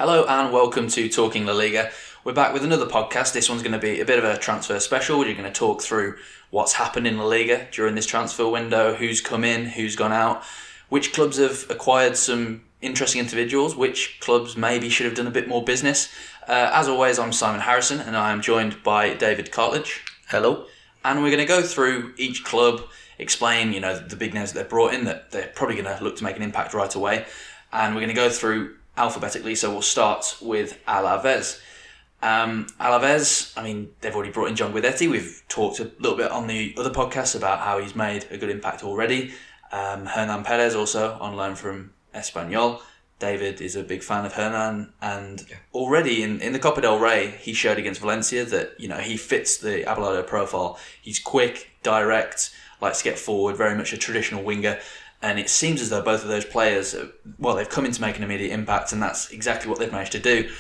Hello and welcome to Talking LaLiga. We're back with another podcast. This one's going to be a bit of a transfer special. We're going to talk through what's happened in LaLiga during this transfer window, who's come in, who's gone out, which clubs have acquired some interesting individuals, which clubs maybe should have done a bit more business. As always, I'm Simon Harrison and I am joined by David Cartlidge. Hello. And we're going to go through each club, explain, the big names that they've brought in that they're probably going to look to make an impact right away. And we're going to go through alphabetically, so we'll start with Alaves. Alaves, they've already brought in John Guidetti. We've talked a little bit on the other podcasts about how he's made a good impact already. Hernan Perez also on loan from Espanyol. David is a big fan of Hernan, and already in the Copa del Rey, he showed against Valencia that, he fits the Abelardo profile. He's quick, direct, likes to get forward, very much a traditional winger. And it seems as though both of those players, they've come in to make an immediate impact, and that's exactly what they've managed to do.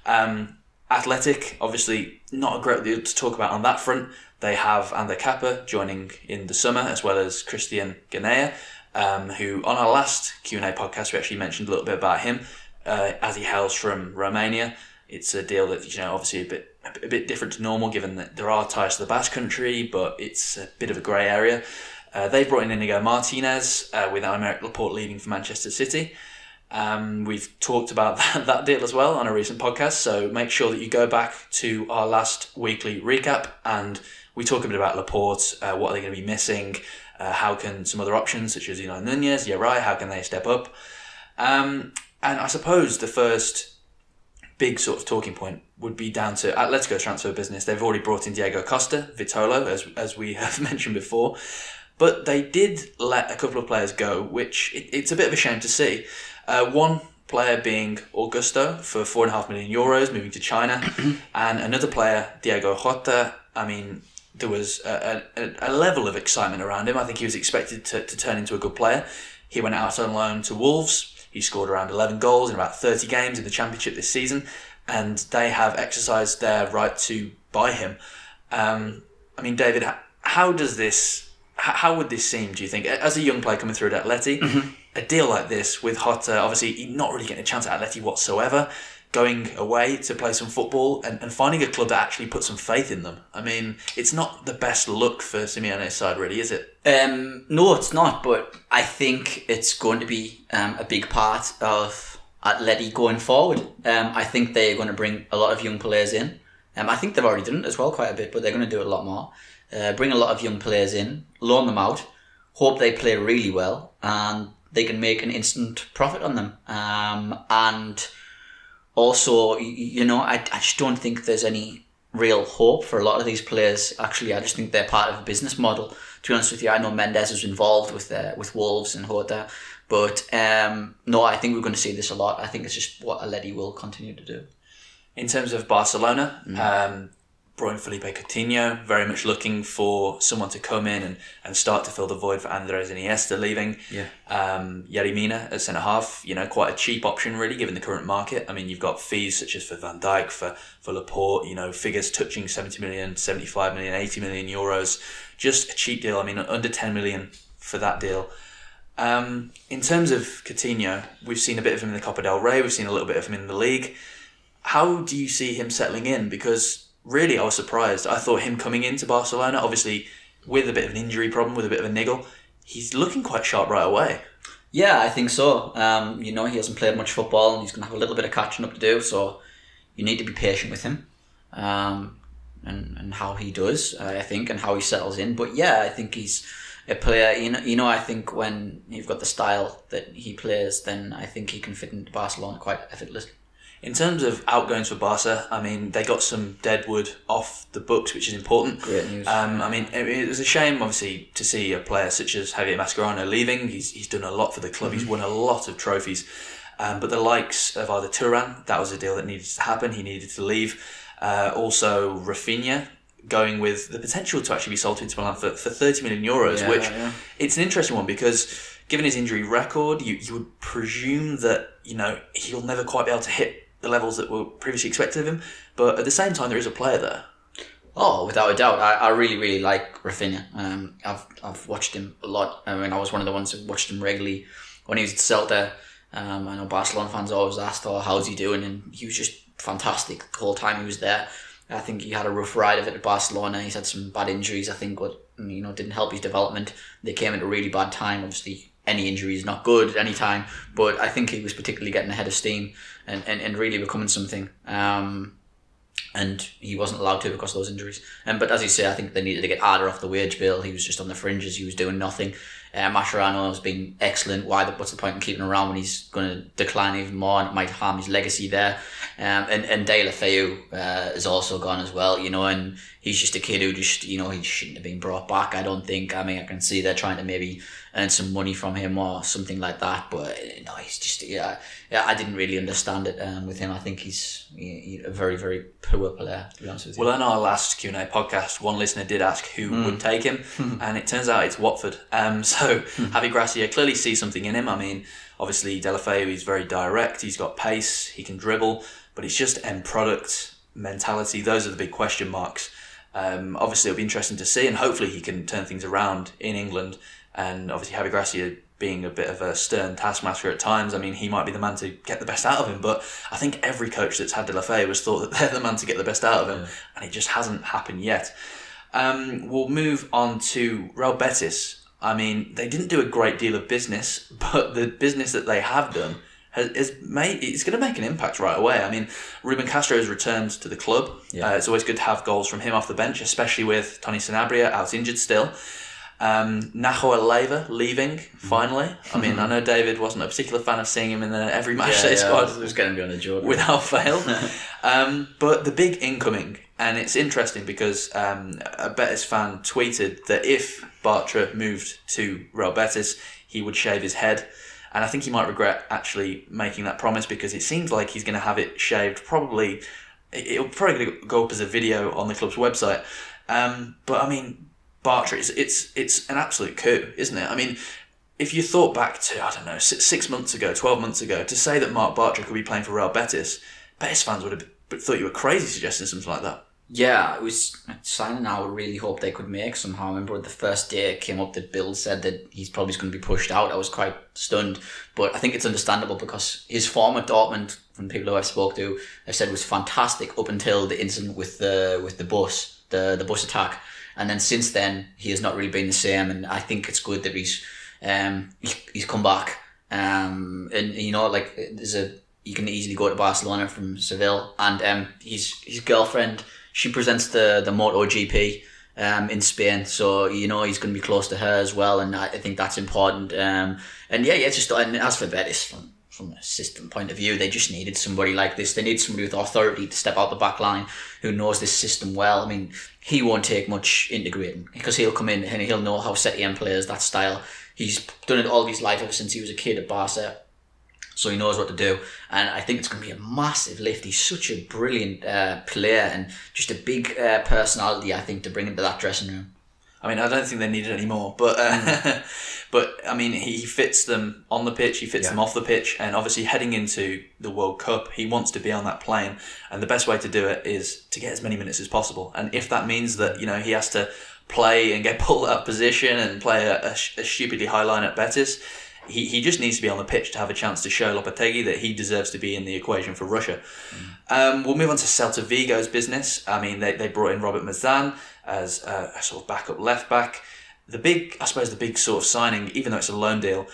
Athletic, obviously, not a great deal to talk about on that front. They have Ander Kappa joining in the summer, as well as Christian Ganea, who on our last Q&A podcast, we actually mentioned a little bit about him, as he hails from Romania. It's a deal that, obviously a bit different to normal, given that there are ties to the Basque Country, but it's a bit of a grey area. They've brought in Inigo Martinez with Aymeric Laporte leaving for Manchester City. We've talked about that deal as well on a recent podcast, so make sure that you go back to our last weekly recap and we talk a bit about Laporte, what are they going to be missing, how can some other options such as Nunez, Yarai, how can they step up. And I suppose the first big sort of talking point would be down to Atletico transfer business. They've already brought in Diego Costa, Vitolo, as we have mentioned before. But they did let a couple of players go, which it's a bit of a shame to see. One player being Augusto for €4.5 million, moving to China. And another player, Diego Jota. There was a level of excitement around him. I think he was expected to turn into a good player. He went out on loan to Wolves. He scored around 11 goals in about 30 games in the Championship this season. And they have exercised their right to buy him. David, how would this seem, do you think? As a young player coming through at Atleti, a deal like this with Jota, obviously not really getting a chance at Atleti whatsoever, going away to play some football and finding a club that actually put some faith in them. It's not the best look for Simeone's side, really, is it? No, it's not, but I think it's going to be a big part of Atleti going forward. I think they're going to bring a lot of young players in. I think they've already done it as well quite a bit, but they're going to do it a lot more. Bring a lot of young players in, loan them out, hope they play really well, and they can make an instant profit on them. And also, I just don't think there's any real hope for a lot of these players. Actually, I just think they're part of a business model. To be honest with you, I know Mendes was involved with Wolves and Jota, but no, I think we're going to see this a lot. I think it's just what Atleti will continue to do. In terms of Barcelona, brought in Felipe Coutinho, very much looking for someone to come in and start to fill the void for Andres Iniesta leaving. Yeah. Yarimina as centre-half, quite a cheap option really, given the current market. You've got fees such as for Van Dijk, for Laporte, figures touching 70 million, 75 million, 80 million euros. Just a cheap deal. Under 10 million for that deal. In terms of Coutinho, we've seen a bit of him in the Copa del Rey, we've seen a little bit of him in the league. How do you see him settling in? Because really, I was surprised. I thought him coming into Barcelona, obviously with a bit of an injury problem, with a bit of a niggle, he's looking quite sharp right away. Yeah, I think so. He hasn't played much football and he's going to have a little bit of catching up to do, so you need to be patient with him and how he does, I think, and how he settles in. But yeah, I think he's a player, I think when you've got the style that he plays, then I think he can fit into Barcelona quite effortlessly. In terms of outgoings for Barca, they got some deadwood off the books, which is important. Great news. It was a shame, obviously, to see a player such as Javier Mascherano leaving. He's done a lot for the club. He's won a lot of trophies. But the likes of either Turan, that was a deal that needed to happen. He needed to leave. Also, Rafinha, going with the potential to actually be sold to Inter Milan for 30 million euros, it's an interesting one because given his injury record, you would presume that, he'll never quite be able to hit the levels that were previously expected of him, but at the same time there is a player there. Oh, without a doubt. I really, really like Rafinha. I've watched him a lot. I was one of the ones who watched him regularly when he was at Celta. I know Barcelona fans always asked, "Oh, how's he doing?" And he was just fantastic the whole time he was there. I think he had a rough ride of it at Barcelona. He's had some bad injuries, I think, what didn't help his development. They came at a really bad time. Obviously, any injury is not good at any time, but I think he was particularly getting ahead of steam and really becoming something. And he wasn't allowed to because of those injuries. But as you say, I think they needed to get Arda off the wage bill. He was just on the fringes. He was doing nothing. Mascherano has been excellent. What's the point in keeping him around when he's going to decline even more and it might harm his legacy there? And De La Feu is also gone as well, and he's just a kid who just, he shouldn't have been brought back, I don't think. I mean, I can see they're trying to maybe earn some money from him or something like that, but no, he's just, I didn't really understand it with him. I think he's a very, very poor player, to be honest with you. Well, in our last Q&A podcast, one listener did ask who would take him, and it turns out it's Watford. So Javi Gracia clearly sees something in him. I mean, obviously De La Feu, he's very direct, he's got pace, he can dribble, but it's just end product, mentality. Those are the big question marks. Obviously, it'll be interesting to see, and hopefully he can turn things around in England. And obviously, Javi Gracia being a bit of a stern taskmaster at times, I mean, he might be the man to get the best out of him. But I think every coach that's had De La Feu has thought that they're the man to get the best out of him, and it just hasn't happened yet. We'll move on to Real Betis. I mean, they didn't do a great deal of business, but the business that they have done it's going to make an impact right away. I mean, Ruben Castro has returned to the club. Yeah. It's always good to have goals from him off the bench, especially with Tony Sanabria out injured still. Nacho Aleva leaving, finally. I mean, I know David wasn't a particular fan of seeing him in every match day squad. It was going to be on the Jordan. Without fail. But the big incoming, and it's interesting because a Betis fan tweeted that if Bartra moved to Real Betis, he would shave his head. And I think he might regret actually making that promise because it seems like he's going to have it shaved. It'll probably go up as a video on the club's website. But I mean, Bartra, it's an absolute coup, isn't it? I mean, if you thought back to, I don't know, 6 months ago, 12 months ago, to say that Marc Bartra could be playing for Real Betis, Betis fans would have thought you were crazy suggesting something like that. Yeah, it was signing I would really hope they could make somehow. I remember the first day it came up that Bill said that he's probably going to be pushed out. I was quite stunned, but I think it's understandable because his form at Dortmund, from people who I've spoke to, have said was fantastic up until the incident with the bus, the bus attack, and then since then he has not really been the same. And I think it's good that he's come back. And you can easily go to Barcelona from Seville, and his girlfriend. She presents the MotoGP in Spain, so he's going to be close to her as well, and I think that's important. And as for Betis, from a system point of view, they just needed somebody like this. They need somebody with authority to step out the back line who knows this system well. I mean, he won't take much integrating because he'll come in and he'll know how Setien plays that style. He's done it all his life ever since he was a kid at Barca. So he knows what to do, and I think it's going to be a massive lift. He's such a brilliant player and just a big personality, I think, to bring into that dressing room. I mean, I don't think they need it anymore, but but I mean, he fits them on the pitch, he fits them off the pitch, and obviously heading into the World Cup, he wants to be on that plane, and the best way to do it is to get as many minutes as possible. And if that means that he has to play and get pulled out of position and play a stupidly high line at Betis. He just needs to be on the pitch to have a chance to show Lopetegui that he deserves to be in the equation for Russia. We'll move on to Celta Vigo's business. I mean, they brought in Robert Mazan as a sort of backup left back. The big sort of signing, even though it's a loan deal,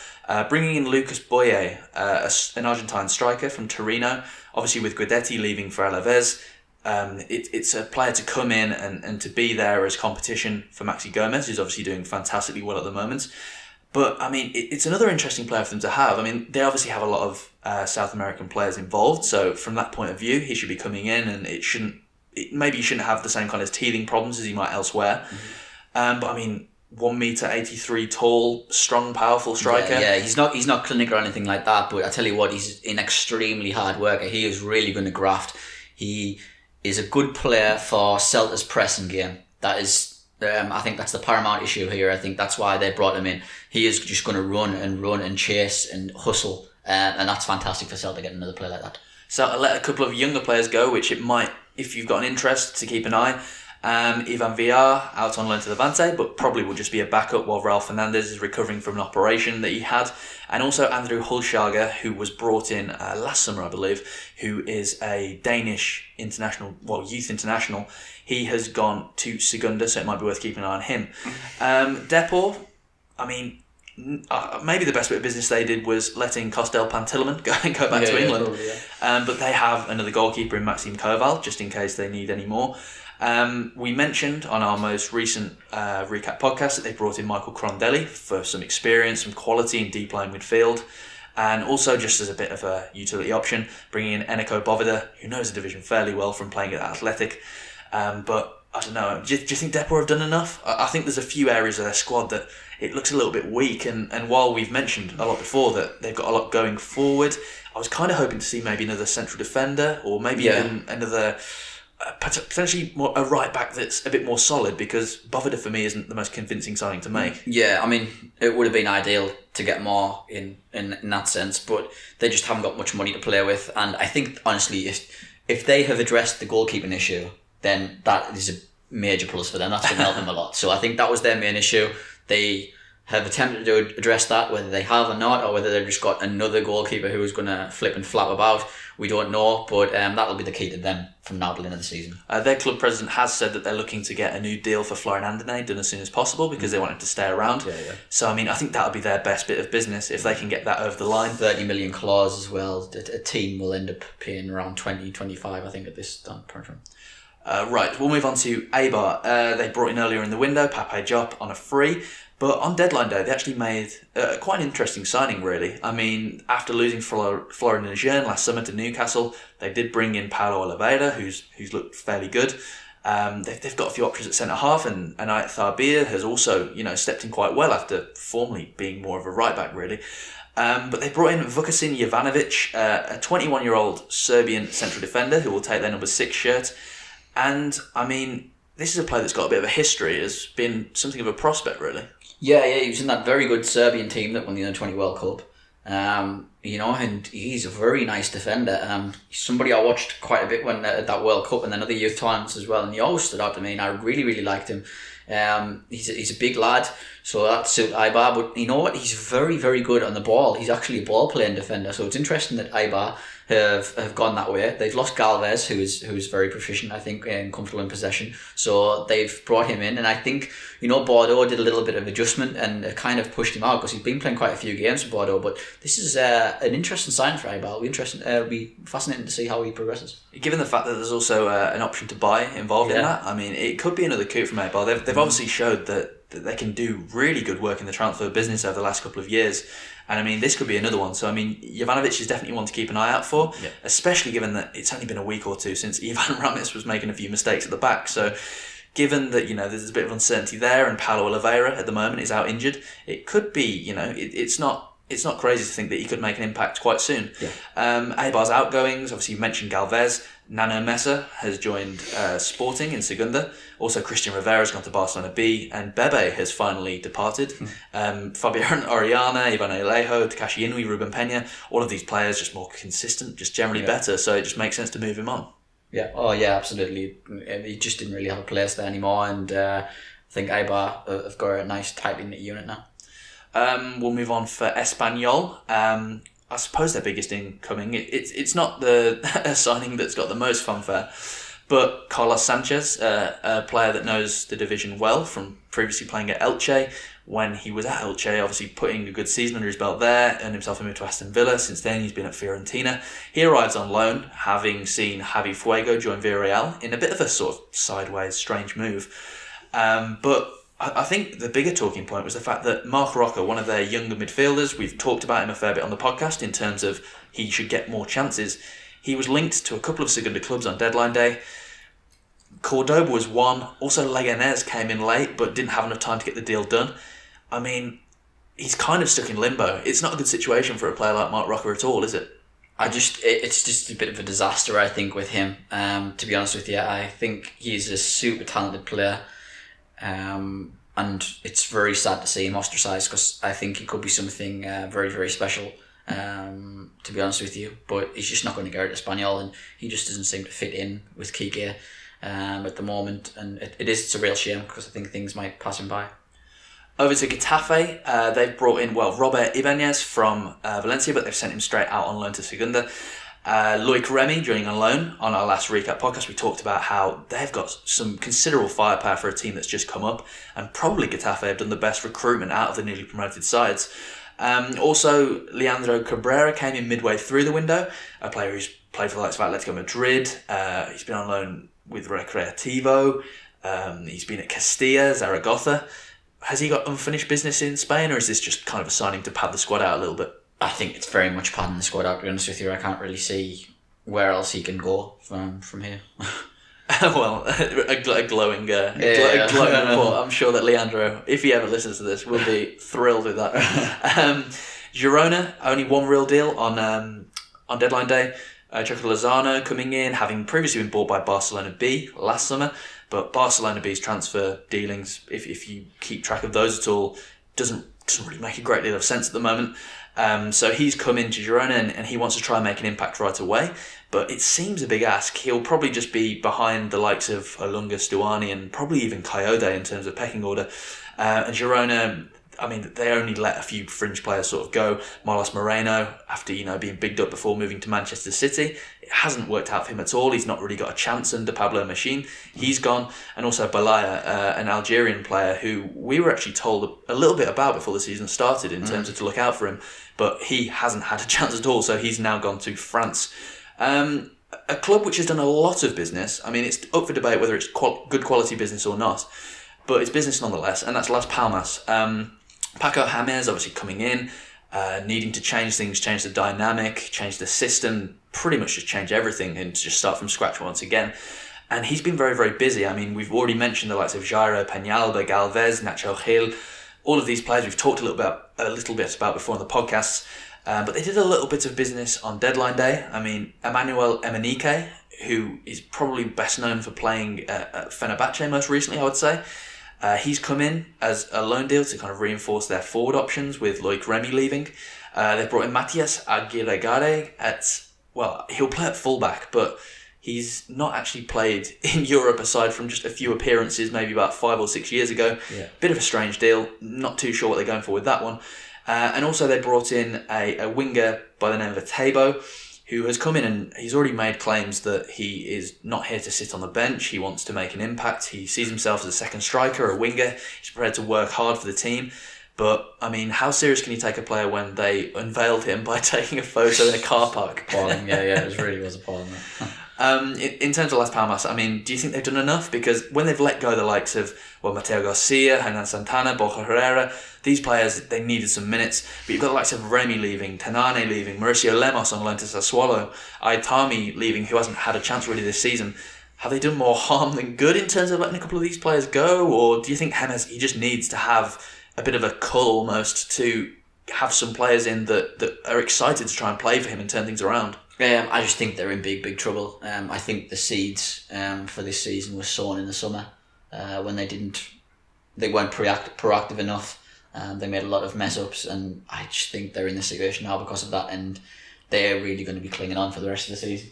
bringing in Lucas Boye, an Argentine striker from Torino. Obviously, with Guidetti leaving for Alaves, it's a player to come in and to be there as competition for Maxi Gomez, who's obviously doing fantastically well at the moment. But, I mean, it's another interesting player for them to have. I mean, they obviously have a lot of South American players involved. So, from that point of view, he should be coming in and maybe he shouldn't have the same kind of teething problems as he might elsewhere. But, I mean, 1.83 m tall, strong, powerful striker. Yeah, he's not clinical or anything like that. But I tell you what, he's an extremely hard worker. He is really going to graft. He is a good player for Celta's pressing game. That is... I think that's the paramount issue here. I think that's why they brought him in. He is just going to run and chase and hustle, and that's fantastic for Celta getting another player like that. So I let a couple of younger players go, which it might, if you've got an interest, to keep an eye. Ivan Villar out on loan to Levante, but probably will just be a backup while Raul Fernandez is recovering from an operation that he had. And also Andrew Hulshager, who was brought in last summer, I believe, who is a Danish international, youth international. He has gone to Segunda, so it might be worth keeping an eye on him. Depor, I mean, maybe the best bit of business they did was letting Costel Pantilimon go back to England. Probably, but they have another goalkeeper in Maxime Koval, just in case they need any more. We mentioned on our most recent recap podcast that they brought in Michael Crondelli for some experience, some quality in deep line midfield, and also just as a bit of a utility option, bringing in Eneko Bovida, who knows the division fairly well from playing at Athletic. But I don't know, do you think Depor have done enough? I think there's a few areas of their squad that it looks a little bit weak, and while we've mentioned a lot before that they've got a lot going forward, I was kind of hoping to see maybe another central defender, or maybe even another... potentially a right back that's a bit more solid, because Bovida for me isn't the most convincing signing to make. Yeah, I mean, it would have been ideal to get more in that sense, but they just haven't got much money to play with. And I think, honestly, if they have addressed the goalkeeping issue, then that is a major plus for them. That's going to help them a lot. So I think that was their main issue. They have attempted to address that, whether they have or not, or whether they've just got another goalkeeper who is going to flip and flap about. We don't know, but that'll be the key to them from now to the end of the season. Their club president has said that they're looking to get a new deal for Florian Andernet done as soon as possible, because they want him to stay around. So, I mean, I think that'll be their best bit of business if they can get that over the line. 30 million clause as well. A team will end up paying around 20, 25, I think, at this time. Right, we'll move on to Eibar. They brought in earlier in the window Pape Diop on a free. But on deadline day, they actually made quite an interesting signing, really. I mean, after losing Florian Lejeune last summer to Newcastle, they did bring in Paulo Oliveira, who's looked fairly good. They've got a few options at centre-half, and Ayat Tharbir has also, stepped in quite well after formerly being more of a right-back, really. But they brought in Vukasin Jovanovic, a 21-year-old Serbian central defender who will take their number 6 shirt. And, I mean, this is a player that's got a bit of a history, has been something of a prospect, really. Yeah, he was in that very good Serbian team that won the Under-20 World Cup. And he's a very nice defender. Somebody I watched quite a bit when at that World Cup, and then other youth tournaments as well, and he always stood out to me, and I really, really liked him. He's a big lad, so that suits Eibar, but you know what? He's very, very good on the ball. He's actually a ball-playing defender, so it's interesting that Eibar have gone that way. They've lost Galvez, who is very proficient, I think, and comfortable in possession. So they've brought him in, and I think, Bordeaux did a little bit of adjustment and kind of pushed him out, because he's been playing quite a few games for Bordeaux. But this is an interesting sign for Eibar. It'll be fascinating to see how he progresses. Given the fact that there's also an option to buy involved in that, I mean, it could be another coup from Eibar. They've obviously showed that they can do really good work in the transfer business over the last couple of years. And I mean, this could be another one. So I mean, Jovanovic is definitely one to keep an eye out for, especially given that it's only been a week or two since Ivan Ramis was making a few mistakes at the back. So given that, there's a bit of uncertainty there, and Paulo Oliveira at the moment is out injured, it could be, it's not crazy to think that he could make an impact quite soon. Eibar's outgoings, obviously you mentioned Galvez. Nano Mesa has joined Sporting in Segunda. Also, Christian Rivera has gone to Barcelona B, and Bebe has finally departed. Fabian Oriana, Ivan Alejo, Takashi Inui, Ruben Peña, all of these players just more consistent, just generally better, so it just makes sense to move him on. Yeah, absolutely. He just didn't really have a place there anymore, and I think Eibar have got a nice tightly knit unit now. We'll move on for Espanyol. I suppose their biggest incoming. It's not the signing that's got the most fanfare, but Carlos Sanchez, a player that knows the division well from previously playing at Elche. When he was at Elche, obviously putting a good season under his belt there, earned himself a move to Aston Villa. Since then, he's been at Fiorentina. He arrives on loan, having seen Javi Fuego join Villarreal in a bit of a sort of sideways, strange move. But I think the bigger talking point was the fact that Marc Roca, one of their younger midfielders, we've talked about him a fair bit on the podcast in terms of he should get more chances. He was linked to a couple of Segunda clubs on deadline day. Cordoba was one. Also, Leganés came in late but didn't have enough time to get the deal done. I mean, he's kind of stuck in limbo. It's not a good situation for a player like Marc Roca at all, is it? It's just a bit of a disaster, I think, with him. To be honest with you, I think he's a super talented player. And it's very sad to see him ostracised, because I think he could be something very, very special, to be honest with you. But he's just not going to go to Espanyol, and he just doesn't seem to fit in with Kike. at the moment, and it's a real shame because I think things might pass him by. Over to Getafe, they've brought in, Robert Ibanez from Valencia, but they've sent him straight out on loan to Segunda. Loic Remy joining on loan. On our last recap podcast, we talked about how they've got some considerable firepower for a team that's just come up, and probably Getafe have done the best recruitment out of the newly promoted sides. Also, Leandro Cabrera came in midway through the window, a player who's played for the likes of Atletico Madrid. He's been on loan with Recreativo. He's been at Castilla, Zaragoza. Has he got unfinished business in Spain, or is this just kind of a signing to pad the squad out a little bit? I think it's very much padding the squad out, to be honest with you. I can't really see where else he can go from here. Well, a glowing report. I'm sure that Leandro, if he ever listens to this, will be thrilled with that. Girona, only one real deal on deadline day. Choco Lozano coming in, having previously been bought by Barcelona B last summer, but Barcelona B's transfer dealings, if you keep track of those at all, doesn't really make a great deal of sense at the moment. So he's come into Girona and he wants to try and make an impact right away, but it seems a big ask. He'll probably just be behind the likes of Olunga Stuani and probably even Coyote in terms of pecking order. And Girona, I mean, they only let a few fringe players sort of go. Marlos Moreno, after being bigged up before moving to Manchester City, it hasn't worked out for him at all. He's not really got a chance under Pablo Machín. He's gone. And also Balaya, an Algerian player who we were actually told a little bit about before the season started in terms of to look out for him, but he hasn't had a chance at all, so he's now gone to France. A club which has done a lot of business. I mean, it's up for debate whether it's good quality business or not, but it's business nonetheless, and that's Las Palmas. Paco James obviously coming in, needing to change things, change the dynamic, change the system, pretty much just change everything and just start from scratch once again. And he's been very, very busy. I mean, we've already mentioned the likes of Jairo, Peñalba, Galvez, Nacho Gil, all of these players we've talked a little bit about before in the podcasts. But they did a little bit of business on deadline day. I mean, Emmanuel Emenike, who is probably best known for playing at Fenerbahce most recently, I would say. He's come in as a loan deal to kind of reinforce their forward options with Loic Remy leaving. They've brought in Matias Aguirre he'll play at fullback, but he's not actually played in Europe aside from just a few appearances maybe about 5 or 6 years ago. Yeah. Bit of a strange deal. Not too sure what they're going for with that one. And also they brought in a winger by the name of Atebo, who has come in and he's already made claims that he is not here to sit on the bench. He wants to make an impact. He sees himself as a second striker, a winger. He's prepared to work hard for the team. But, I mean, how serious can you take a player when they unveiled him by taking a photo in a car park? Appalling, yeah, it really was appalling. In terms of Las Palmas, I mean, do you think they've done enough? Because when they've let go the likes of, Mateo Garcia, Hernan Santana, Borja Herrera, these players, they needed some minutes. But you've got the likes of Remy leaving, Tanane leaving, Mauricio Lemos on loan to Sassuolo, Aitami leaving, who hasn't had a chance really this season. Have they done more harm than good in terms of letting a couple of these players go? Or do you think James, he just needs to have a bit of a cull almost to have some players in that are excited to try and play for him and turn things around? I just think they're in big, big trouble. I think the seeds for this season were sown in the summer when they weren't proactive enough. They made a lot of mess ups, and I just think they're in this situation now because of that, and they're really going to be clinging on for the rest of the season.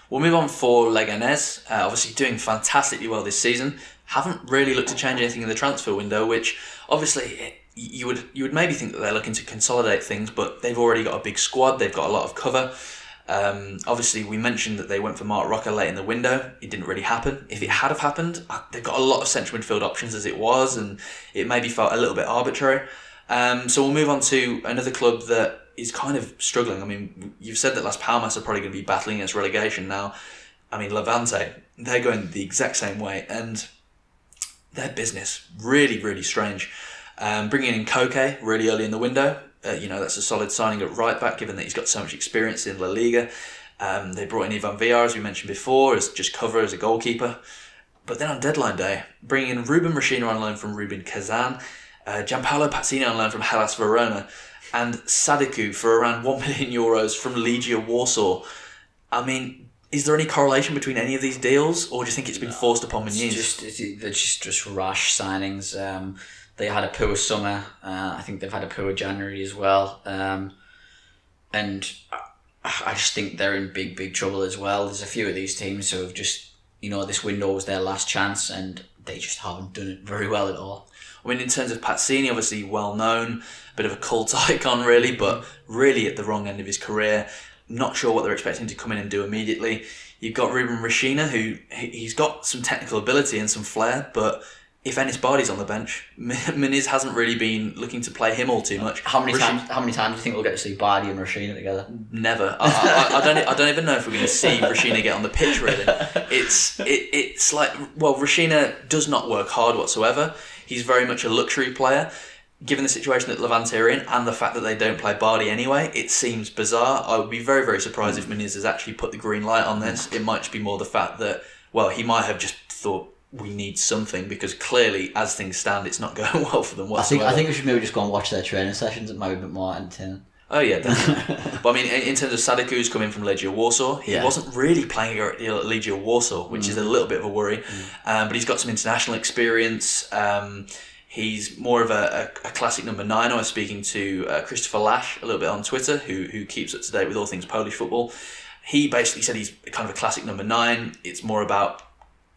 We'll move on for Leganés. Obviously doing fantastically well this season. Haven't really looked to change anything in the transfer window, which obviously you would maybe think that they're looking to consolidate things, but they've already got a big squad. They've got a lot of cover. Obviously, we mentioned that they went for Marc Roca late in the window. It didn't really happen. If it had have happened, they've got a lot of central midfield options as it was, and it maybe felt a little bit arbitrary. So we'll move on to another club that is kind of struggling. I mean, you've said that Las Palmas are probably going to be battling against relegation now. I mean, Levante, they're going the exact same way, and their business, really, really strange. Bringing in Koke really early in the window. That's a solid signing at right back, given that he's got so much experience in LaLiga. They brought in Ivan Villar, as we mentioned before, as just cover as a goalkeeper. But then on deadline day, bringing in Ruben Rashina on loan from Rubin Kazan, Gianpaolo Pazzini on loan from Hellas Verona, and Sadiku for around €1 million from Legia Warsaw. I mean, is there any correlation between any of these deals, or do you think it's been forced upon Muniz? They're just rash signings. They had a poor summer. I think they've had a poor January as well. And I just think they're in big, big trouble as well. There's a few of these teams who have just, this window was their last chance, and they just haven't done it very well at all. I mean, in terms of Pazzini, obviously well known, a bit of a cult icon really, but really at the wrong end of his career. Not sure what they're expecting him to come in and do immediately. You've got Ruben Rashina, who he's got some technical ability and some flair, but if Ennis Bardi's on the bench, Muniz hasn't really been looking to play him all too much. How many times do you think we'll get to see Bardi and Rashina together? Never. I don't even know if we're going to see Rashina get on the pitch. Really, it's like, well, Rashina does not work hard whatsoever. He's very much a luxury player. Given the situation that Levante are in and the fact that they don't play Bardi anyway, it seems bizarre. I would be very, very surprised if Muniz has actually put the green light on this. It might just be more the fact that, well, he might have just thought we need something, because clearly, as things stand, it's not going well for them whatsoever. I think we should maybe just go and watch their training sessions. It might be a bit more entertaining. Oh yeah, definitely. But I mean, in terms of Sadiko, who's coming from Legia Warsaw, he wasn't really playing at Legia Warsaw, which is a little bit of a worry. But he's got some international experience. He's more of a classic number 9. I was speaking to Christopher Lash a little bit on Twitter, who keeps up to date with all things Polish football. He basically said he's kind of a classic number 9. It's more about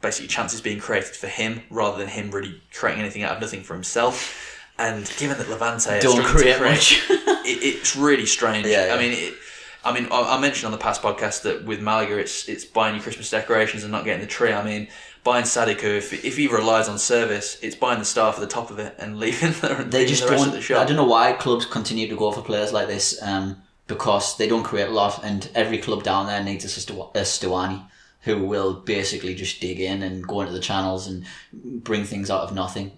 basically chances being created for him rather than him really creating anything out of nothing for himself. And given that Levante don't create much, it's really strange. Yeah. I mean, I mentioned on the past podcast that with Malaga, it's buying your Christmas decorations and not getting the tree. I mean, buying Sadiko, if he relies on service, it's buying the star for the top of it and leaving the rest of the shop. I don't know why clubs continue to go for players like this, because they don't create a lot, and every club down there needs a Stuani, who will basically just dig in and go into the channels and bring things out of nothing.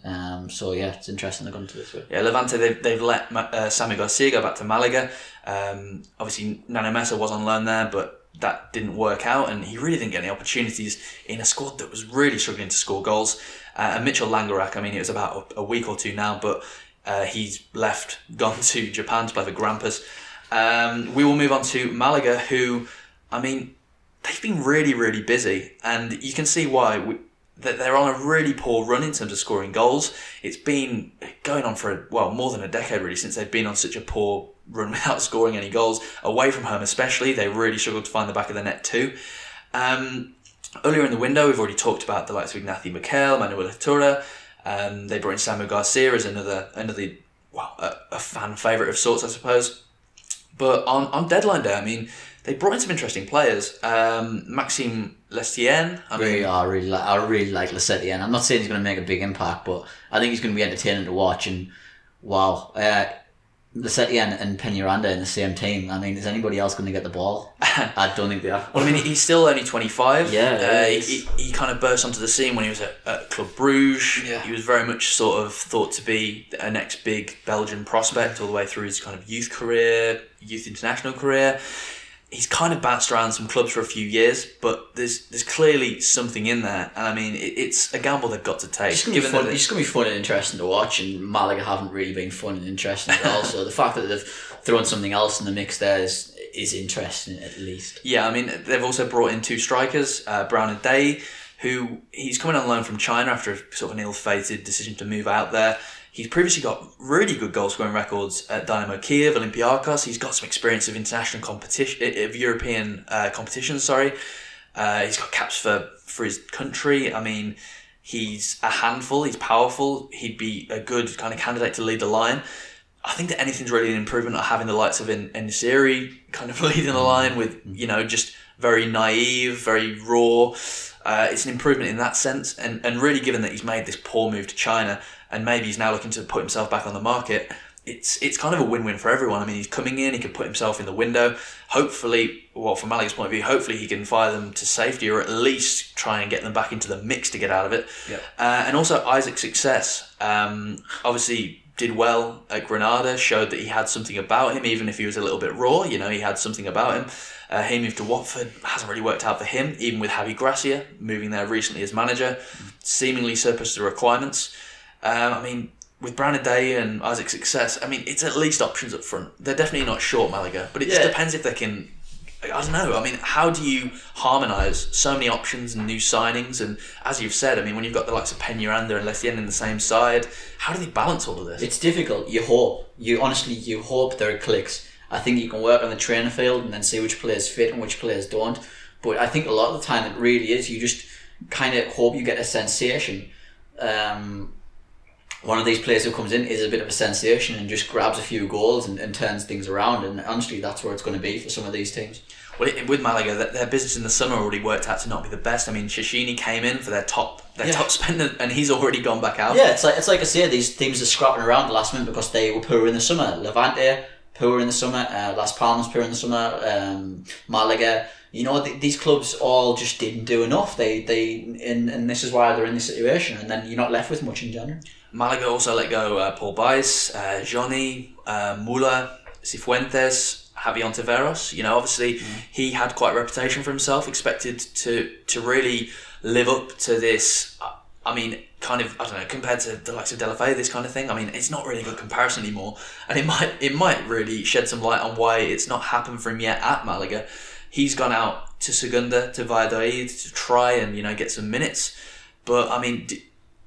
So yeah, it's interesting they're going to this way. Yeah, Levante, they've let Sami Garcia go back to Malaga. Obviously, Nano Mesa was on loan there, but that didn't work out, and he really didn't get any opportunities in a squad that was really struggling to score goals. And Mitchell Langerak, I mean, it was about a week or two now, but he's gone to Japan to play for Grampus. We will move on to Malaga, who, I mean, they've been really, really busy, and you can see why. That they're on a really poor run in terms of scoring goals. It's been going on for more than a decade really, since they've been on such a poor run without scoring any goals. Away from home especially, they really struggled to find the back of the net too. Earlier in the window, we've already talked about the likes of Ignacio Miquel, Manuel Iturra. They brought in Samu Garcia as another a fan favourite of sorts, I suppose. But on deadline day, I mean, they brought in some interesting players. Maxime Lestienne. I really like Lestienne. I'm not saying he's going to make a big impact, but I think he's going to be entertaining to watch. And wow, Lestienne and Peñaranda in the same team. I mean, is anybody else going to get the ball? I don't think they are. Well, I mean, he's still only 25. Yeah. He kind of burst onto the scene when he was at Club Bruges. Yeah. He was very much sort of thought to be a next big Belgian prospect all the way through his kind of youth international career. He's kind of bounced around some clubs for a few years, but there's clearly something in there, and I mean it's a gamble they've got to take. It's going to be fun and interesting to watch, and Malaga haven't really been fun and interesting at all. So the fact that they've thrown something else in the mix there is interesting at least. Yeah, I mean they've also brought in 2 strikers, Brown and Day, who he's coming on loan from China after a sort of an ill-fated decision to move out there. He's previously got really good goal-scoring records at Dynamo Kiev, Olympiacos. He's got some experience of international competition, of European competitions. He's got caps for his country. I mean, he's a handful. He's powerful. He'd be a good kind of candidate to lead the line. I think that anything's really an improvement on having the likes of Enisiri kind of leading the line with, just very naive, very raw. It's an improvement in that sense, and really given that he's made this poor move to China, and maybe he's now looking to put himself back on the market, it's kind of a win-win for everyone. I mean, he's coming in, he can put himself in the window. Hopefully, from Malaga's point of view, hopefully he can fire them to safety, or at least try and get them back into the mix to get out of it. Yep. And also Isaac's success. Obviously did well at Granada, showed that he had something about him, even if he was a little bit raw. He had something about him. He moved to Watford, hasn't really worked out for him, even with Javi Gracia moving there recently as manager, seemingly surpassed the requirements. I mean, with Brandon Day and Isaac's success, I mean, it's at least options up front. They're definitely not short Malaga, but it just depends if they can. I don't know. I mean, how do you harmonise so many options and new signings? And as you've said, I mean, when you've got the likes of Peñaranda and Lestienne in the same side, how do they balance all of this? It's difficult. You hope. You hope there are clicks. I think you can work on the training field and then see which players fit and which players don't. But I think a lot of the time it really is you kind of hope you get a sensation. One of these players who comes in is a bit of a sensation and just grabs a few goals and turns things around. And honestly, that's where it's going to be for some of these teams. Well, with Malaga, their business in the summer already worked out to not be the best. I mean, Shashini came in for their top spender, and he's already gone back out. Yeah, it's like I say, these teams are scrapping around the last minute because they were poor in the summer. Levante, poor in the summer. Las Palmas, poor in the summer. Malaga. You know, these clubs all just didn't do enough. And this is why they're in this situation. And then you're not left with much in January. Malaga also let go Paul Baez, Johnny, Mula, Cifuentes, Javi Ontiveros. You know, obviously he had quite a reputation for himself, expected to really live up to this. I mean, kind of, I don't know, compared to the likes of De La Fey, this kind of thing. I mean, it's not really a good comparison anymore, and it might really shed some light on why it's not happened for him yet at Malaga. He's gone out to Segunda, to Valladolid, to try and, you know, get some minutes. But, I mean,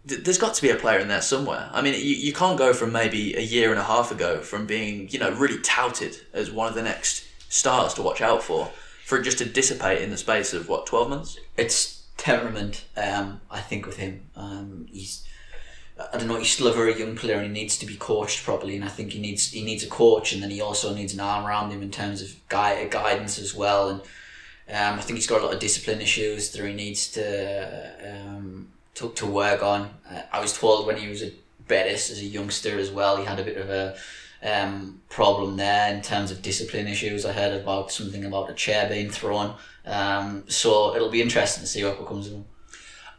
there's got to be a player in there somewhere. I mean, you can't go from maybe a year and a half ago from being, you know, really touted as one of the next stars to watch out for it just to dissipate in the space of, 12 months? It's temperament, I think, with him. I don't know, he's still a very young player and he needs to be coached properly, and I think he needs a coach, and then he also needs an arm around him in terms of guidance as well, and I think he's got a lot of discipline issues that he needs to work on. I was told when he was at Betis as a youngster as well, he had a bit of a problem there in terms of discipline issues. I heard about something about a chair being thrown, so it'll be interesting to see what comes of him.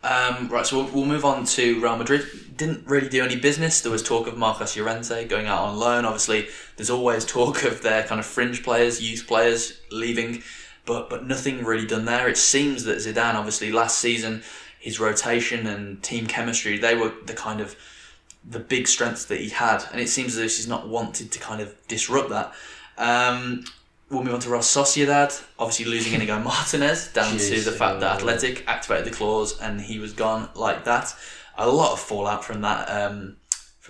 Right, so we'll move on to Real Madrid. Didn't really do any business. There was talk of Marcos Llorente going out on loan. Obviously, there's always talk of their kind of fringe players, youth players leaving, but nothing really done there. It seems that Zidane, obviously, last season, his rotation and team chemistry, they were the big strengths that he had, and it seems as if he's not wanted to kind of disrupt that. We'll move on to Real Sociedad, obviously losing Inigo Martinez down to the fact that Athletic activated the clause and he was gone like that. A lot of fallout from that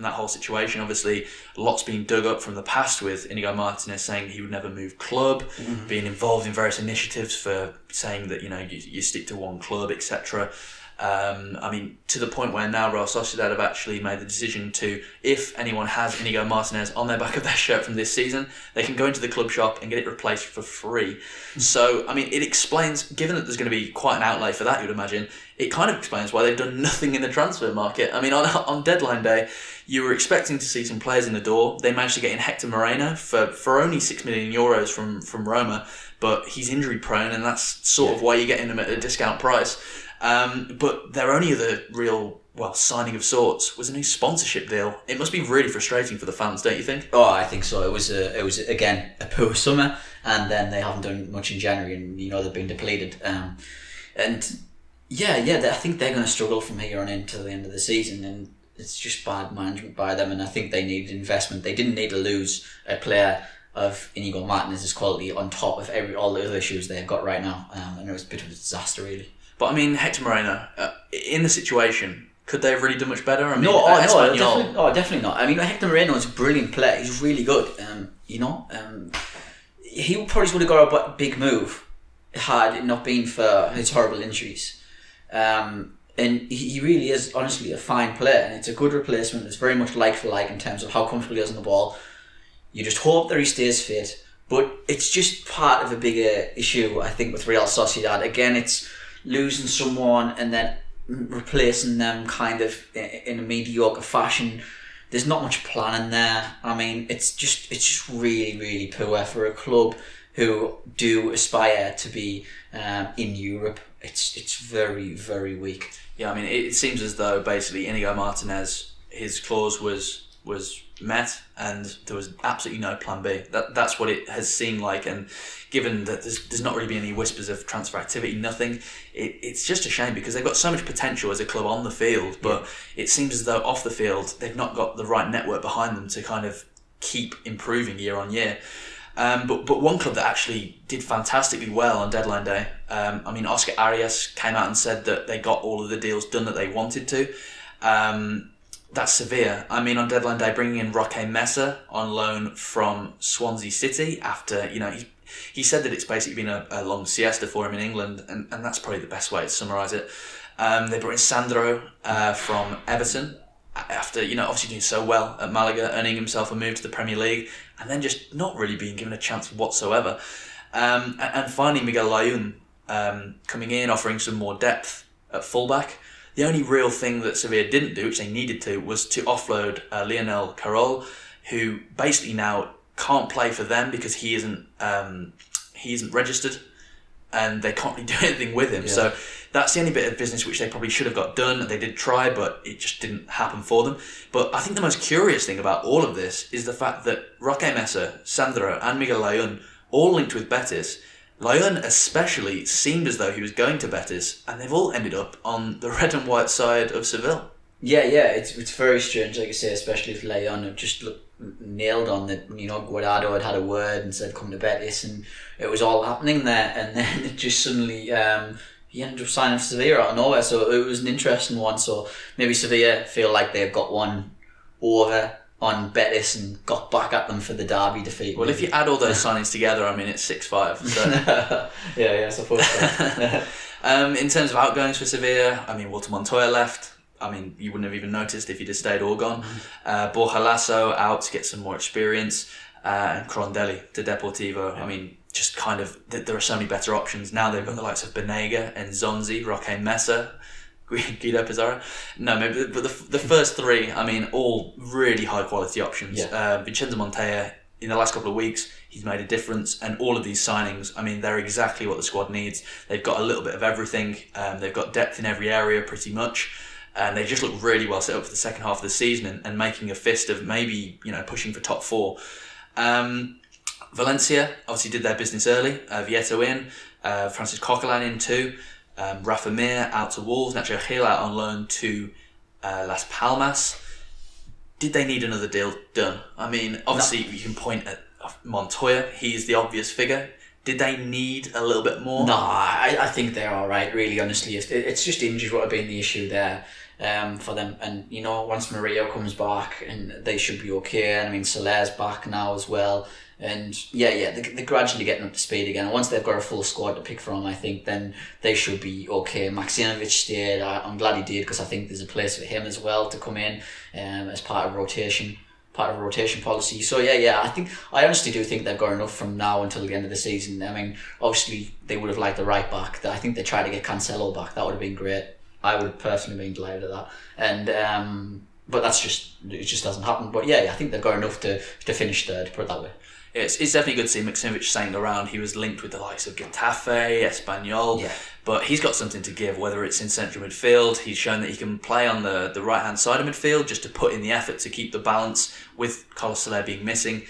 whole situation. Obviously, lots being dug up from the past with Inigo Martinez saying he would never move club, being involved in various initiatives for saying that, you know, you stick to one club, etc. I mean, to the point where now Real Sociedad have actually made the decision to, if anyone has Inigo Martinez on their back of their shirt from this season, they can go into the club shop and get it replaced for free. So, I mean, it explains, given that there's going to be quite an outlay for that, you'd imagine, it kind of explains why they've done nothing in the transfer market. I mean, on deadline day, you were expecting to see some players in the door. They managed to get in Hector Moreno for only €6 million from Roma, but he's injury prone, and that's sort of why you're getting them at a discount price. But their only other real, signing of sorts was a new sponsorship deal. It must be really frustrating for the fans, don't you think? Oh, I think so. It was again a poor summer, and then they haven't done much in January, and you know they've been depleted. I think they're going to struggle from here on in till the end of the season, and it's just bad management by them. And I think they needed investment. They didn't need to lose a player of Inigo Martinez's quality on top of all the other issues they've got right now, and it was a bit of a disaster, really. But I mean, Hector Moreno, in the situation, could they have really done much better? I mean, definitely not. I mean, Hector Moreno is a brilliant player. He's really good. He probably would have got a big move had it not been for his horrible injuries. And he really is, honestly, a fine player, and it's a good replacement. It's very much like for like in terms of how comfortable he is on the ball. You just hope that he stays fit, but it's just part of a bigger issue, I think, with Real Sociedad. Again, it's losing someone and then replacing them kind of in a mediocre fashion. There's not much planning there. I mean, it's just really, really poor for a club who do aspire to be in Europe. It's very, very weak. Yeah, I mean, it seems as though basically Inigo Martinez, his clause was met, and there was absolutely no plan B. That's what it has seemed like, and given that there's not really been any whispers of transfer activity, nothing, it's just a shame because they've got so much potential as a club on the field, but it seems as though off the field they've not got the right network behind them to kind of keep improving year on year. But one club that actually did fantastically well on deadline day, I mean, Oscar Arias came out and said that they got all of the deals done that they wanted to. That's Sevilla. I mean, on deadline day, bringing in Roque Mesa on loan from Swansea City after, you know, he said that it's basically been a long siesta for him in England, and that's probably the best way to summarise it. They brought in Sandro from Everton after, obviously doing so well at Malaga, earning himself a move to the Premier League, and then just not really being given a chance whatsoever. And finally, Miguel Layún coming in, offering some more depth at fullback. The only real thing that Sevilla didn't do, which they needed to, was to offload Lionel Carroll, who basically now can't play for them because he isn't registered, and they can't really do anything with him. Yeah. So that's the only bit of business which they probably should have got done. They did try, but it just didn't happen for them. But I think the most curious thing about all of this is the fact that Roque Mesa, Sandro and Miguel Layún all linked with Betis. Layún especially seemed as though he was going to Betis, and they've all ended up on the red and white side of Seville. Yeah, it's very strange, like I say, especially if Layún just looked nailed on that. Guardado had a word and said come to Betis, and it was all happening there, and then it just suddenly he ended up signing for Sevilla out of nowhere. So it was an interesting one. So maybe Sevilla feel like they've got one over on Betis and got back at them for the derby defeat. Well, if you add all those signings together, I mean, it's 6-5. So. yeah, I suppose so. In terms of outgoings for Sevilla, I mean, Walter Montoya left. I mean, you wouldn't have even noticed if he'd have stayed or gone. Borja Lasso out to get some more experience. And Crondelli to Deportivo. I mean, just kind of, there are so many better options. Now they've got the likes of Benega and Zonzi, Roque Mesa, Guido Pizarro. No, maybe, but the first three, I mean, all really high quality options. Yeah. Vincenzo Montella, in the last couple of weeks, he's made a difference, and all of these signings, I mean, they're exactly what the squad needs. They've got a little bit of everything. They've got depth in every area, pretty much. And they just look really well set up for the second half of the season and making a fist of maybe, pushing for top 4. Valencia obviously did their business early. Vieto in, Francis Coquelin in too. Rafa Mir out to Wolves, Nacho Gil out on loan to Las Palmas. Did they need another deal done? I mean, obviously you can point at Montoya. He's the obvious figure. Did they need a little bit more? No, I think they're all right, really, honestly. It's just injuries would have been the issue there for them. And, once Murillo comes back, and they should be okay. And I mean, Soler's back now as well. And they're gradually getting up to speed again. And once they've got a full squad to pick from, I think then they should be okay. Maximovic stayed. I'm glad he did, because I think there's a place for him as well to come in as part of rotation policy. So I honestly do think they've got enough from now until the end of the season. I mean, obviously they would have liked the right back. I think they tried to get Cancelo back. That would have been great. I would have personally been delighted at that. And but it just hasn't happened. But I think they've got enough to finish third, put it that way. It's definitely good to see Maximovic staying around. He was linked with the likes of Getafe, Espanyol, but he's got something to give, whether it's in central midfield. He's shown that he can play on the right-hand side of midfield just to put in the effort to keep the balance with Carlos Soler being missing.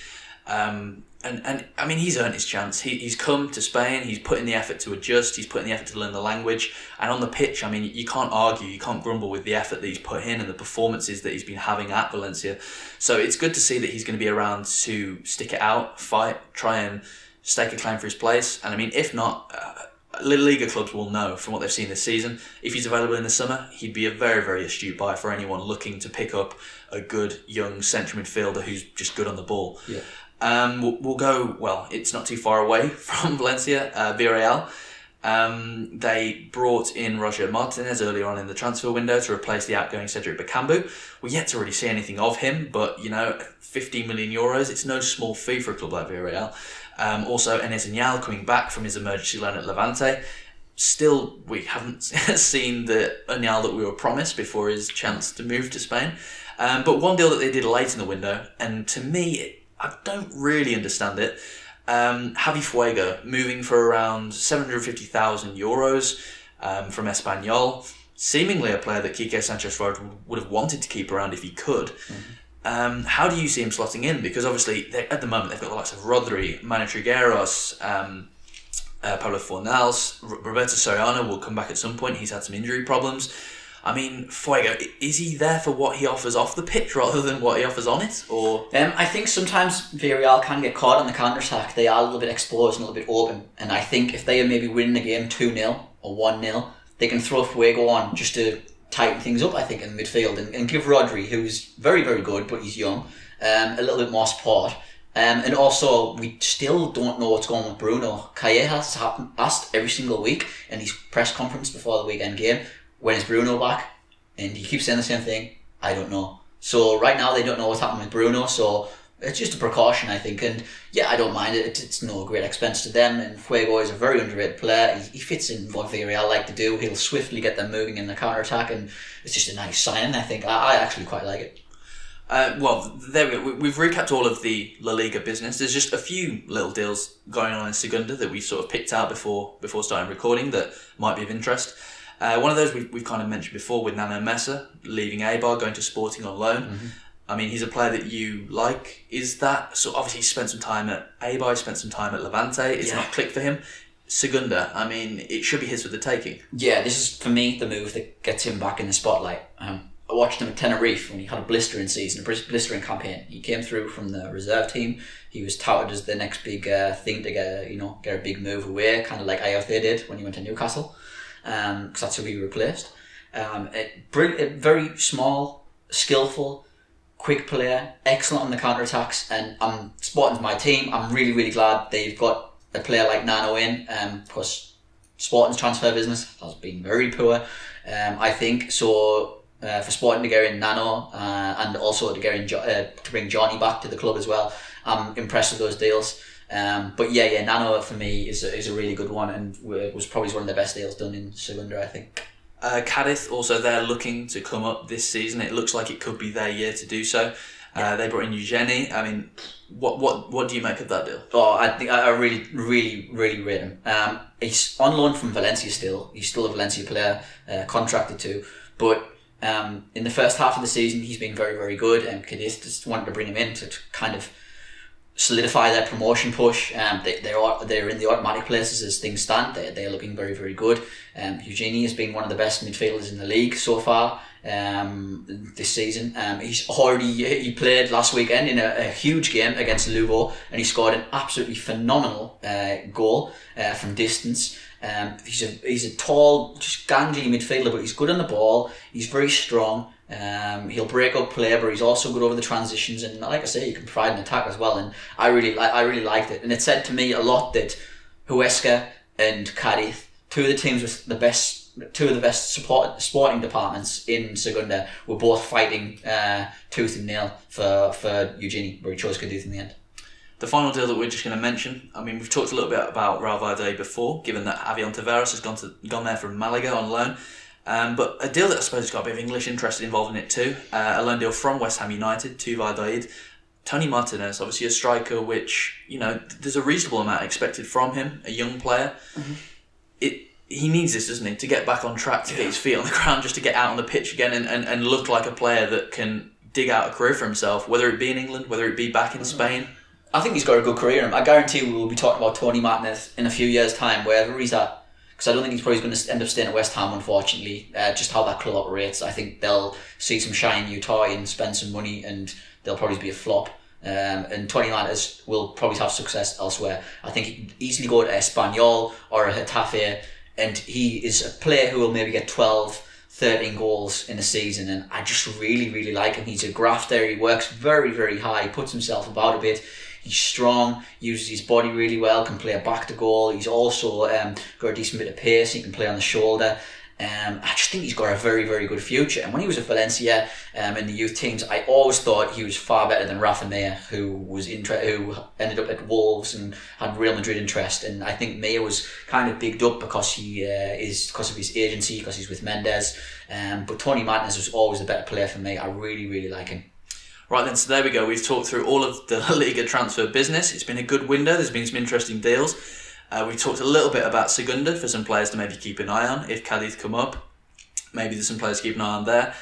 And I mean, he's earned his chance. He's come to Spain, he's put in the effort to adjust, he's put in the effort to learn the language. And on the pitch, I mean, you can't argue, you can't grumble with the effort that he's put in and the performances that he's been having at Valencia. So it's good to see that he's going to be around to stick it out, fight, try and stake a claim for his place. And I mean, if not, LaLiga clubs will know from what they've seen this season. If he's available in the summer, he'd be a very, very astute buy for anyone looking to pick up a good young central midfielder who's just good on the ball. Yeah. We'll go, well, it's not too far away from Valencia, Villarreal. They brought in Roger Martinez earlier on in the transfer window to replace the outgoing Cedric Bakambu. We're yet to really see anything of him, but 15 million euros, it's no small fee for a club like Villarreal. Also, Enes Añal coming back from his emergency loan at Levante. Still, we haven't seen the Añal that we were promised before his chance to move to Spain. But one deal that they did late in the window, and to me, I don't really understand it. Javi Fuego moving for around 750,000 euros from Espanyol. Seemingly a player that Quique Sanchez Flores would have wanted to keep around if he could. Mm-hmm. How do you see him slotting in? Because obviously, at the moment, they've got the likes of Rodri, Manu Trigueros, Pablo Fornals. Roberto Soriano will come back at some point. He's had some injury problems. I mean, Fuego, is he there for what he offers off the pitch rather than what he offers on it? Or I think sometimes Villarreal can get caught on the counter-attack. They are a little bit exposed and a little bit open. And I think if they are maybe winning the game 2-0 or 1-0, they can throw Fuego on just to tighten things up, I think, in midfield. And give Rodri, who's very, very good, but he's young, a little bit more support. And also, we still don't know what's going on with Bruno. Callejas has asked every single week in his press conference before the weekend game, when is Bruno back? And he keeps saying the same thing. I don't know. So right now they don't know what's happening with Bruno. So it's just a precaution, I think. And yeah, I don't mind it. It's no great expense to them. And Fuego is a very underrated player. He fits in what Villarreal like to do. He'll swiftly get them moving in the counter-attack. And it's just a nice signing, I think. I actually quite like it. Well, there we go. We've recapped all of the La Liga business. There's just a few little deals going on in Segunda that we sort of picked out before starting recording that might be of interest. One of those we've kind of mentioned before with Nano Mesa leaving Eibar, going to Sporting on loan. Mm-hmm. I mean, he's a player that you like. Is that... So obviously he spent some time at Eibar, he spent some time at Levante. It's not clicked for him. Segunda, I mean, it should be his for the taking. Yeah, this is, for me, the move that gets him back in the spotlight. I watched him at Tenerife when he had a blistering season, a blistering campaign. He came through from the reserve team. He was touted as the next big thing to get a big move away, kind of like Ayoze did when he went to Newcastle. Because that's who he replaced. A very small, skillful, quick player, excellent on the counter-attacks, and Sporting's my team. I'm really, really glad they've got a player like Nano in, because Sporting's transfer business has been very poor, I think. So for Sporting to get in Nano and also to get in to bring Johnny back to the club as well, I'm impressed with those deals. But yeah, Nano for me is a really good one, and was probably one of the best deals done in Segunda, I think. Cadiz also, they're looking to come up this season. It looks like it could be their year to do so. They brought in Eugeni. I mean, what do you make of that deal? Oh, I think I really, really, really rate him. He's on loan from Valencia still. He's still a Valencia player, contracted to. But in the first half of the season, he's been very, very good. And Cadiz just wanted to bring him in to kind of solidify their promotion push. They're in the automatic places as things stand. They're looking very, very good. Eugeni has been one of the best midfielders in the league so far this season. He played last weekend in a huge game against Lugo, and he scored an absolutely phenomenal goal from distance. He's a tall, just gangly midfielder, but he's good on the ball. He's very strong. He'll break up play, but he's also good over the transitions, and like I say, he can provide an attack as well. And I really liked it. And it said to me a lot that Huesca and Cadiz, two of the best sporting departments in Segunda, were both fighting tooth and nail for Eugeni, where he chose Cadiz in the end. The final deal that we're just going to mention, I mean, we've talked a little bit about Real Valladolid before, given that Avion Tavares has gone there from Malaga on loan. But a deal that I suppose has got a bit of English interest involved in it too. A loan deal from West Ham United to Valladolid. Tony Martinez, obviously a striker, which, there's a reasonable amount expected from him, a young player. Mm-hmm. He needs this, doesn't he, to get back on track, to get his feet on the ground, just to get out on the pitch again and look like a player that can dig out a career for himself, whether it be in England, whether it be back in Spain. I think he's got a good career in him. I guarantee we will be talking about Tony Martinez in a few years' time, wherever he's at. Because I don't think he's probably going to end up staying at West Ham, unfortunately. Just how that club operates, I think they'll see some shine new toy and spend some money, and they'll probably be a flop. And Tony Martinez will probably have success elsewhere. I think he can easily go to Espanyol or a Getafe, and he is a player who will maybe get 12, 13 goals in a season, and I just really, really like him. He's a grafter, he works very, very high, puts himself about a bit. He's strong, uses his body really well, can play a back to goal. He's also got a decent bit of pace, he can play on the shoulder. I just think he's got a very, very good future. And when he was at Valencia in the youth teams, I always thought he was far better than Rafa Mea, who ended up at Wolves and had Real Madrid interest. And I think Mea was kind of bigged up because because of his agency, because he's with Mendes. But Tony Martinez was always a better player for me. I really, really like him. Right then, so there we go. We've talked through all of the La Liga transfer business. It's been a good window. There's been some interesting deals. We've talked a little bit about Segunda for some players to maybe keep an eye on. If Cadiz come up, maybe there's some players to keep an eye on there.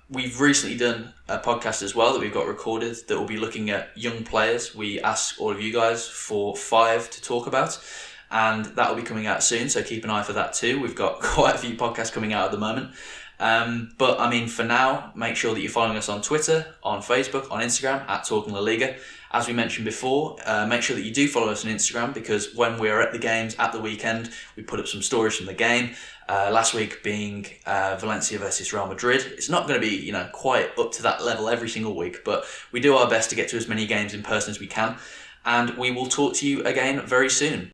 We've recently done a podcast as well that we've got recorded that will be looking at young players. We asked all of you guys for 5 to talk about, and that will be coming out soon, so keep an eye for that too. We've got quite a few podcasts coming out at the moment. But I mean, for now, make sure that you're following us on Twitter, on Facebook, on Instagram at Talking La Liga. As we mentioned before, make sure that you do follow us on Instagram, because when we're at the games at the weekend, we put up some stories from the game. Last week being Valencia versus Real Madrid. It's not going to be quite up to that level every single week, but we do our best to get to as many games in person as we can. And we will talk to you again very soon.